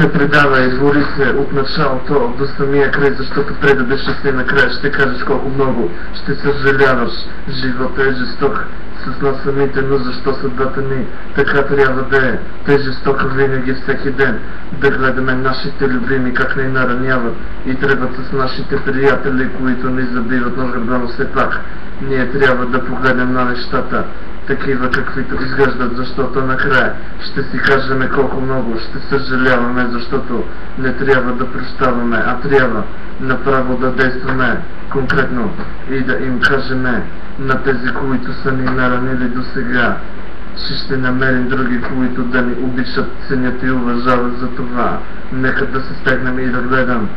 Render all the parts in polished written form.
се предава и бори се от началото до самия край, защото предадеш се накрая ще кажеш колко много ще съжаляваш. Живота е жесток с нас самите, но защо съдбата ни така трябва да е? Те жестока винаги, всеки ден, да гледаме нашите любими как ни нараняват и тръгват с нашите приятели, които ни забиват на гърба, но все пак ние трябва да погледнем на нещата такива каквито изглеждат, защото накрая ще си кажем колко много ще съжаляваме, защото не трябва да прощаваме, а трябва направо да действаме конкретно и да им кажем на тези, които са ни наранили до сега, че ще намерим други, които да ни обичат, ценят и уважават. За това нека да се стегнем и да гледам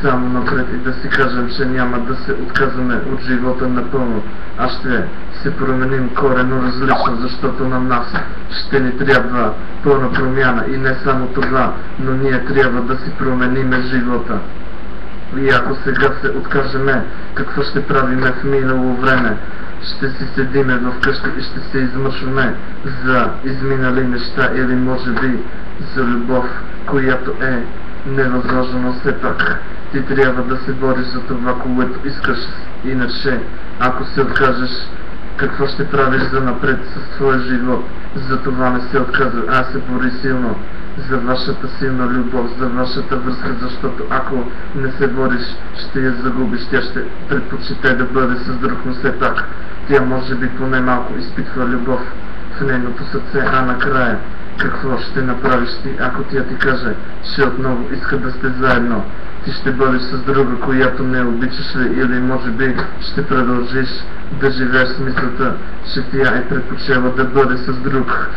само напред и да си кажем, че няма да се отказваме от живота напълно, а ще се променим коренно различно, защото на нас ще ни трябва пълна промяна и не само това, но ние трябва да си промениме живота. И ако сега се откажеме, какво ще правиме в минало време? Ще си седиме в къща и ще се измъчваме за изминали неща или може би за любов, която е невъзможно, но все пак ти трябва да се бориш за това, което искаш. Иначе, ако се откажеш, какво ще правиш за напред с твоя живот? За това не се отказвай, а се бори силно за вашата силна любов, за вашата връзка, защото ако не се бориш, ще я загубиш. Тя ще предпочете да бъде с друг, но все пак тя може би поне малко изпитва любов в нейното сърце, а накрая какво ще направиш ти, ако тя ти каже, че отново иска да сте заедно? Ти ще бъдеш с друга, която не обичаш ли, или може би ще продължиш да живееш с мисълта, че тя е предпочела да бъде с друг.